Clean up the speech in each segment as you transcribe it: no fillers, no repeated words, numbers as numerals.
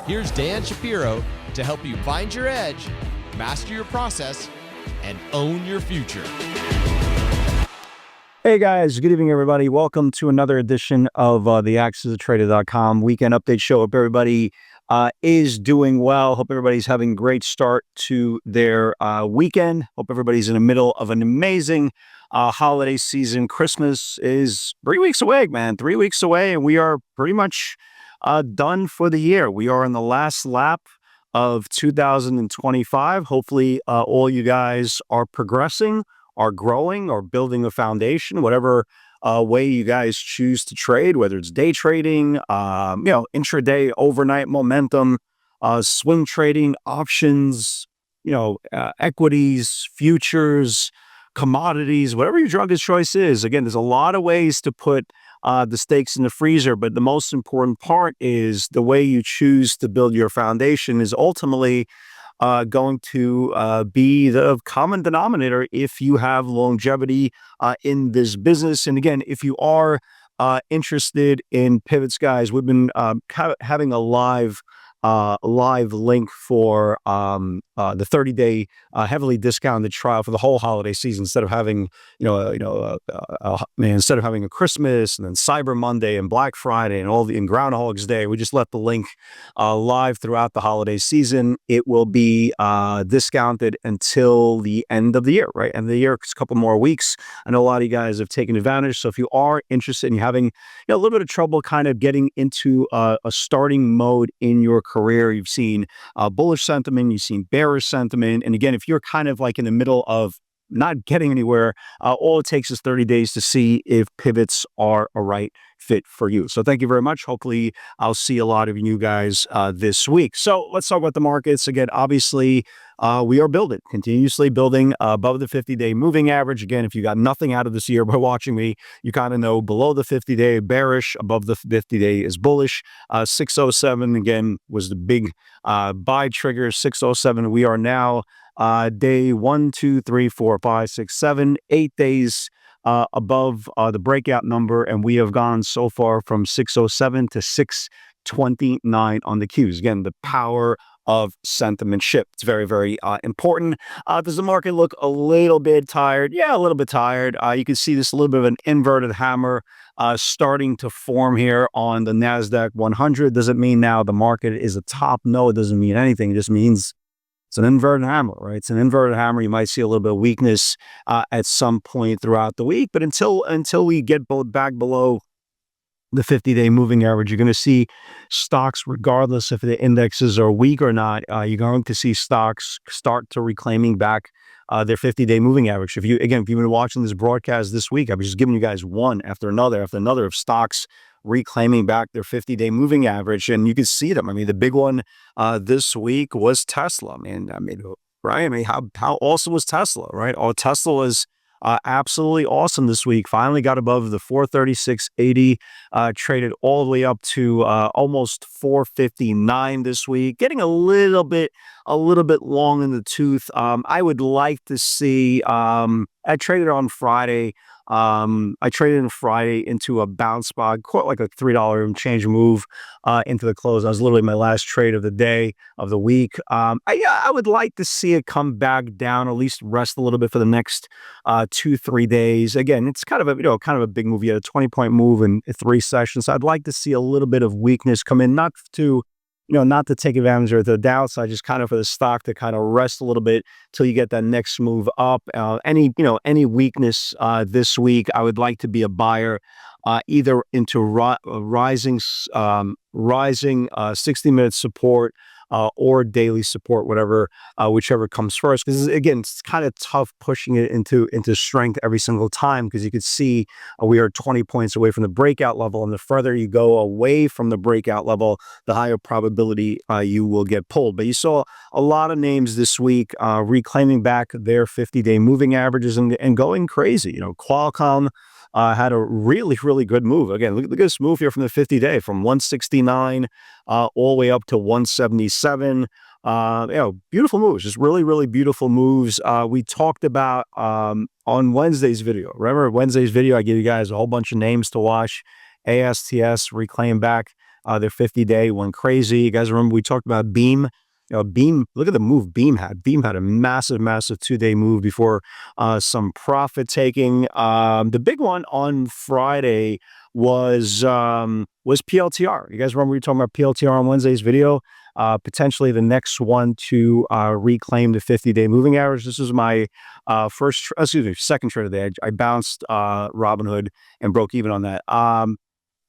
Here's Dan Shapiro to help you find your edge, master your process, and own your future. Hey guys, good evening everybody. Welcome to another edition of the AccessTrader.com weekend update show. Hope everybody is doing well. Hope everybody's having a great start to their weekend. Hope everybody's in the middle of an amazing holiday season. Christmas is 3 weeks away, man. 3 weeks away, and we are pretty much done for the year. We are in the last lap of 2025. Hopefully all you guys are progressing, are growing, or building a foundation, whatever way you guys choose to trade, whether it's day trading, intraday, overnight momentum, swing trading, options, equities, futures, commodities, whatever your drug of choice is. Again, there's a lot of ways to put the stakes in the freezer, but the most important part is the way you choose to build your foundation is ultimately going to be the common denominator if you have longevity in this business. And again, if you are interested in pivots, guys, we've been having a live link for the 30-day heavily discounted trial for the whole holiday season. Instead of having instead of having a Christmas and then Cyber Monday and Black Friday and and Groundhog's Day, we just let the link live throughout the holiday season. It will be discounted until the end of the year, right? End of the year, it's a couple more weeks. I know a lot of you guys have taken advantage. So if you are interested in having a little bit of trouble kind of getting into a starting mode in your career, you've seen bullish sentiment, you've seen bearish sentiment. And again, if you're kind of like in the middle of not getting anywhere, all it takes is 30 days to see if pivots are a right fit for you. So thank you very much. Hopefully I'll see a lot of you guys this week. So let's talk about the markets. Again, obviously we are continuously building above the 50-day moving average. Again, if you got nothing out of this year by watching me, you kind of know below the 50-day bearish, above the 50-day is bullish. 607 again was the big buy trigger. 607. We are now day 1, 2, 3, 4, 5, 6, 7, 8 days above the breakout number, and we have gone so far from 607 to 629 on the Qs. Again, the power of sentiment shift. It's very, very important. Does the market look a little bit tired? Yeah, a little bit tired. You can see this a little bit of an inverted hammer starting to form here on the NASDAQ 100. Doesn't mean now the market is a top. No, it doesn't mean anything. It just means it's an inverted hammer, right? It's an inverted hammer. You might see a little bit of weakness at some point throughout the week, but until we get back below the 50-day moving average, you're going to see stocks, regardless if the indexes are weak or not, you're going to see stocks start to reclaiming back their 50-day moving average. If you've been watching this broadcast this week, I've just giving you guys one after another of stocks reclaiming back their 50-day moving average, and you can see them. I mean, the big one this week was Tesla. Right? I mean, how awesome was Tesla, right? Oh, Tesla was absolutely awesome this week. Finally got above the 436.80, traded all the way up to almost 459 this week, getting a little bit long in the tooth. I would like to see, I traded on Friday. I traded on Friday into a bounce spot, quite like a $3 and change move into the close. That was literally my last trade of the day, of the week. I would like to see it come back down, at least rest a little bit for the next 2-3 days. Again, it's kind of a big move. You had a 20-point move in 3 sessions. So I'd like to see a little bit of weakness come in, not to take advantage of the downside, just kind of for the stock to kind of rest a little bit till you get that next move up. Any weakness this week, I would like to be a buyer either into rising 60-minute support or daily support, whichever comes first. Because again, it's kind of tough pushing it into strength every single time, because you could see we are 20 points away from the breakout level, and the further you go away from the breakout level, the higher probability you will get pulled. But you saw a lot of names this week reclaiming back their 50-day moving averages and going crazy. Qualcomm had a really, really good move. Again, look at this move here from the 50-day, from 169 all the way up to 177. Beautiful moves, just really, really beautiful moves. We talked about on Wednesday's video. Remember Wednesday's video, I gave you guys a whole bunch of names to watch. ASTS reclaim back Their 50-day went crazy. You guys remember we talked about Beam? Beam, look at the move Beam had. Beam had a massive, massive 2-day move before some profit taking. The big one on Friday was PLTR. You guys remember we were talking about PLTR on Wednesday's video? Potentially the next one to reclaim the 50-day moving average. This is my second trade of the day. I bounced Robinhood and broke even on that.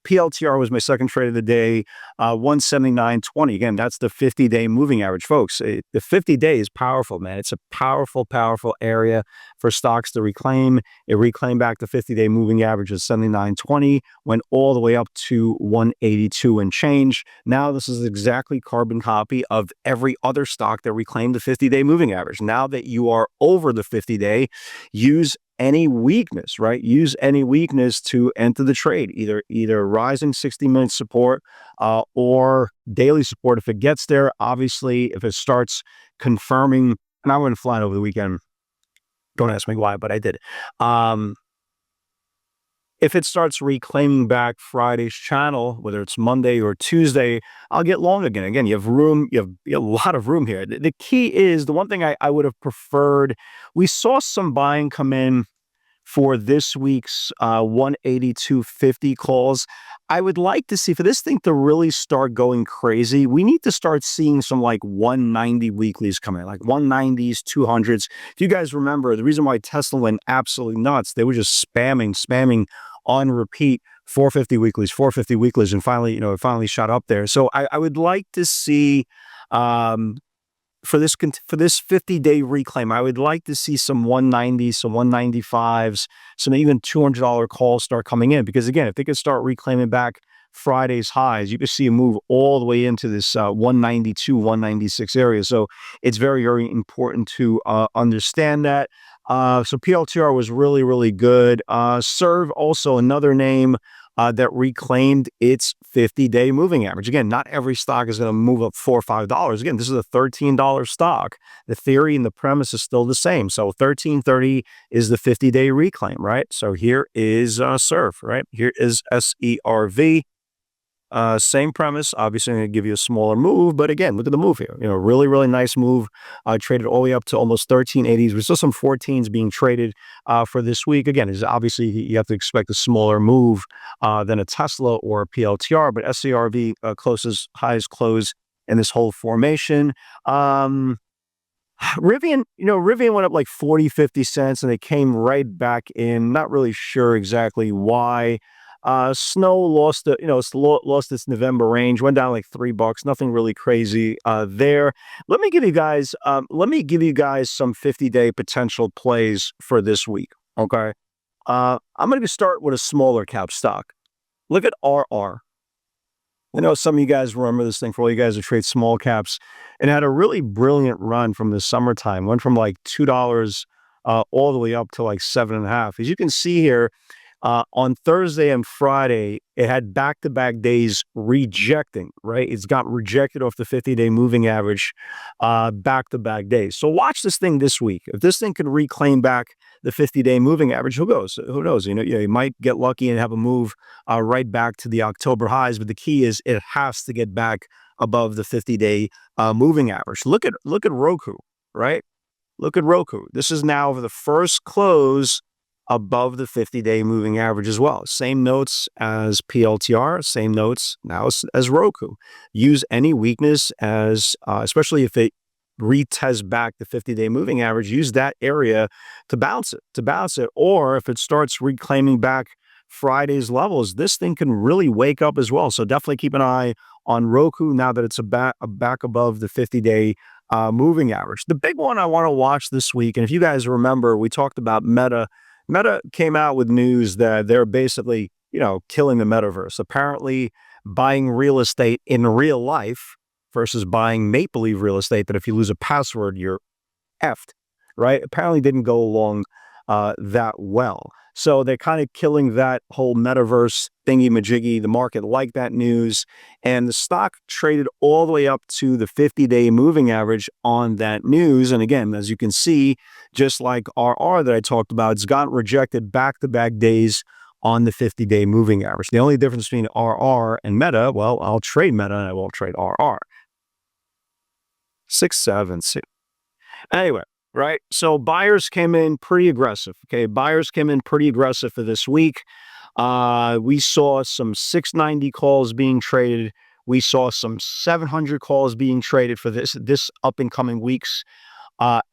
PLTR was my second trade of the day, 179.20. Again, that's the 50-day moving average, folks. The 50-day is powerful, man. It's a powerful, powerful area for stocks to reclaim. It reclaimed back the 50-day moving average of 79.20, went all the way up to 182 and change. Now this is exactly carbon copy of every other stock that reclaimed the 50-day moving average. Now that you are over the 50-day, use any weakness, right? Use any weakness to enter the trade, either rising 60-minute support or daily support. If it gets there, obviously, if it starts confirming, and I went flying over the weekend. Don't ask me why, but I did. If it starts reclaiming back Friday's channel, whether it's Monday or Tuesday, I'll get long again. Again, you have room, you have a lot of room here. The key is, the one thing I would have preferred, we saw some buying come in for this week's 182.50 calls. I would like to see, for this thing to really start going crazy, we need to start seeing some like 190 weeklies come in, like 190s, 200s. If you guys remember, the reason why Tesla went absolutely nuts, they were just spamming on repeat 450 weeklies, 450 weeklies, and finally, it finally shot up there. So I would like to see, for this 50-day reclaim, I would like to see some 190s, some 195s, some even $200 calls start coming in. Because again, if they could start reclaiming back Friday's highs, you could see a move all the way into this 192, 196 area. So it's very, very important to understand that. So PLTR was really, really good. Serve, also another name that reclaimed its 50-day moving average. Again, not every stock is going to move up $4 or $5. Again, this is a $13 stock. The theory and the premise is still the same. So $13.30 is the 50-day reclaim, right? So here is Serve, right? Here is SERV. Same premise. Obviously, I'm going to give you a smaller move, but again, look at the move here. Really, really nice move. Traded all the way up to almost 1380s. There's still some 14s being traded for this week. Again, is obviously you have to expect a smaller move than a Tesla or a PLTR, but SCRV closest highest close in this whole formation. Rivian, Rivian went up like 40, 50 cents, and it came right back in. Not really sure exactly why. Snow lost its November range, went down like $3. Nothing really crazy there. Let me give you guys some 50-day potential plays for this week. Okay, I'm going to start with a smaller cap stock. Look at RR. I know some of you guys remember this thing. For all you guys who trade small caps, it had a really brilliant run from the summertime. Went from like $2 all the way up to like $7.50. As you can see here, on Thursday and Friday, it had back-to-back days rejecting, right? It's got rejected off the 50-day moving average back-to-back days. So watch this thing this week. If this thing can reclaim back the 50-day moving average, who knows? Who knows? You might get lucky and have a move right back to the October highs, but the key is it has to get back above the 50-day moving average. Look at Roku, right? Look at Roku. This is now over the first close above the 50-day moving average as well. Same notes as PLTR, same notes now as Roku. Use any weakness as, especially if it retests back the 50-day moving average, use that area to bounce it. Or if it starts reclaiming back Friday's levels, this thing can really wake up as well. So definitely keep an eye on Roku now that it's back above the 50-day moving average. The big one I want to watch this week, and if you guys remember, we talked about Meta. Meta came out with news that they're basically, killing the metaverse. Apparently, buying real estate in real life versus buying make-believe real estate that if you lose a password, you're effed, right? Apparently didn't go along that well. So they're kind of killing that whole metaverse thingy-majiggy. The market liked that news, and the stock traded all the way up to the 50-day moving average on that news. And again, as you can see, just like RR that I talked about, it's gotten rejected back-to-back days on the 50-day moving average. The only difference between RR and Meta, well, I'll trade Meta and I won't trade RR. 676. Anyway, right? So buyers came in pretty aggressive. Okay, buyers came in pretty aggressive for this week. We saw some 690 calls being traded. We saw some 700 calls being traded for this up and coming week's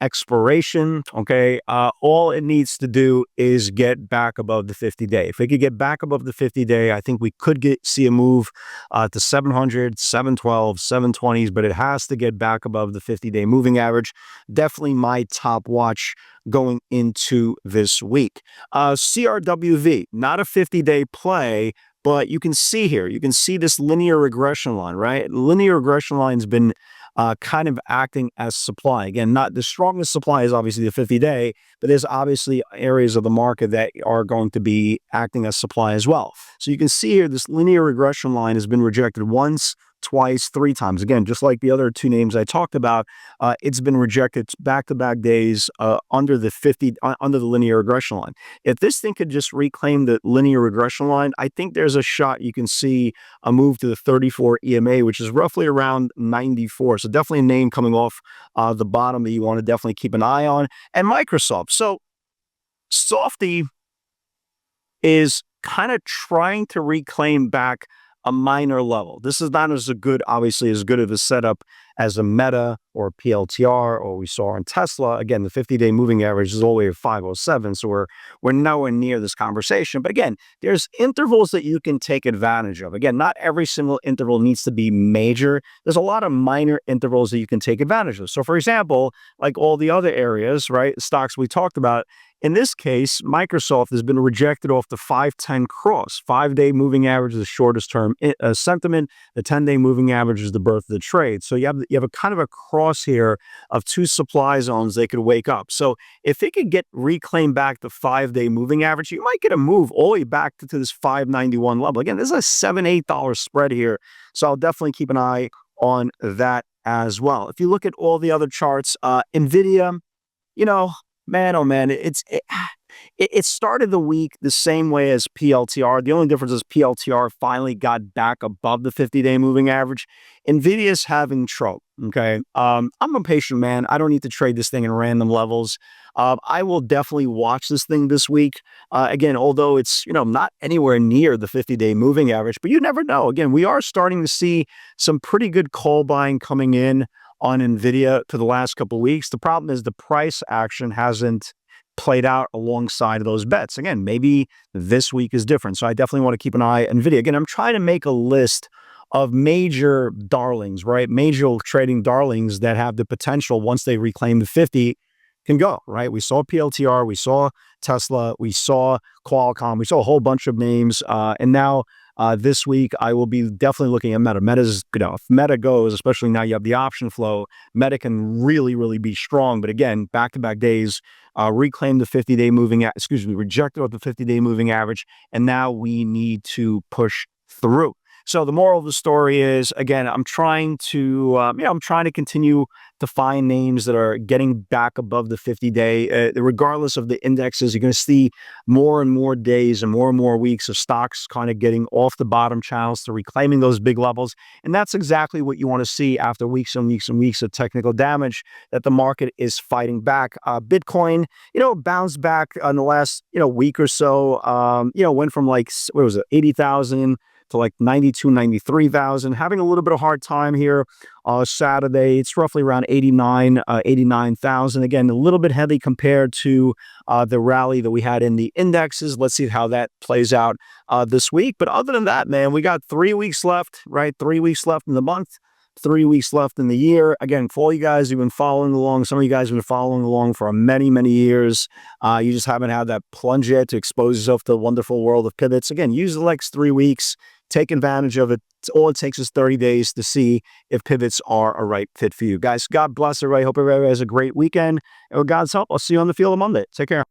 expiration. Okay, all it needs to do is get back above the 50-day. If it could get back above the 50-day, I think we could see a move to 700, 712, 720s, but it has to get back above the 50-day moving average. Definitely my top watch going into this week. CRWV, not a 50-day play, but you can see here, you can see this linear regression line, right? Linear regression line's been kind of acting as supply. Again, not the strongest supply is obviously the 50-day, but there's obviously areas of the market that are going to be acting as supply as well. So you can see here, this linear regression line has been rejected once, twice, 3 times. Again, just like the other 2 names I talked about, it's been rejected back-to-back days under the linear regression line. If this thing could just reclaim the linear regression line, I think there's a shot you can see a move to the 34 EMA, which is roughly around 94. So definitely a name coming off the bottom that you want to definitely keep an eye on. And Microsoft. So Softy is kind of trying to reclaim back a minor level. This is not as good, obviously, as good of a setup as a Meta or PLTR or we saw in Tesla. Again, the 50-day moving average is all the way at 507, so we're nowhere near this conversation. But again, there's intervals that you can take advantage of. Again, not every single interval needs to be major. There's a lot of minor intervals that you can take advantage of. So for example, like all the other areas, right, stocks we talked about, in this case, Microsoft has been rejected off the 510 cross. 5-day moving average is the shortest term sentiment. The 10-day moving average is the birth of the trade. So you have a kind of a cross here of 2 supply zones they could wake up. So if it could get reclaimed back the 5-day moving average, you might get a move all the way back to this 591 level. Again, this is a $7-8 spread here. So I'll definitely keep an eye on that as well. If you look at all the other charts, NVIDIA, you know, man, oh man, it started the week the same way as PLTR. The only difference is PLTR finally got back above the 50-day moving average. NVIDIA's having trouble, okay? I'm a patient man. I don't need to trade this thing in random levels. I will definitely watch this thing this week. Again, although it's, not anywhere near the 50-day moving average, but you never know. Again, we are starting to see some pretty good call buying coming in on NVIDIA for the last couple of weeks. The problem is the price action hasn't played out alongside of those bets. Again, maybe this week is different. So I definitely want to keep an eye on NVIDIA. Again, I'm trying to make a list of major darlings, right? Major trading darlings that have the potential once they reclaim the 50 can go, right? We saw PLTR, we saw Tesla, we saw Qualcomm, we saw a whole bunch of names. And now this week, I will be definitely looking at Meta. Meta's, if Meta goes, especially now you have the option flow, Meta can really, really be strong. But again, back-to-back days, reclaim the 50-day moving, rejected the 50-day moving average. And now we need to push through. So the moral of the story is, again, I'm trying to, continue to find names that are getting back above the 50-day. Regardless of the indexes, you're going to see more and more days and more weeks of stocks kind of getting off the bottom channels to reclaiming those big levels. And that's exactly what you want to see after weeks and weeks and weeks of technical damage that the market is fighting back. Bitcoin, bounced back in the last, week or so, went from 80,000 to 92, 93,000, having a little bit of hard time here Saturday. It's roughly around 89,000. Again, a little bit heavy compared to the rally that we had in the indexes. Let's see how that plays out this week. But other than that, man, we got 3 weeks left, right? 3 weeks left in the month, 3 weeks left in the year. Again, for all you guys who've been following along, some of you guys have been following along for many, many years. You just haven't had that plunge yet to expose yourself to the wonderful world of pivots. Again, use the next 3 weeks. Take advantage of it. All it takes is 30 days to see if pivots are a right fit for you. Guys, God bless everybody. Hope everybody has a great weekend. And with God's help, I'll see you on the field on Monday. Take care.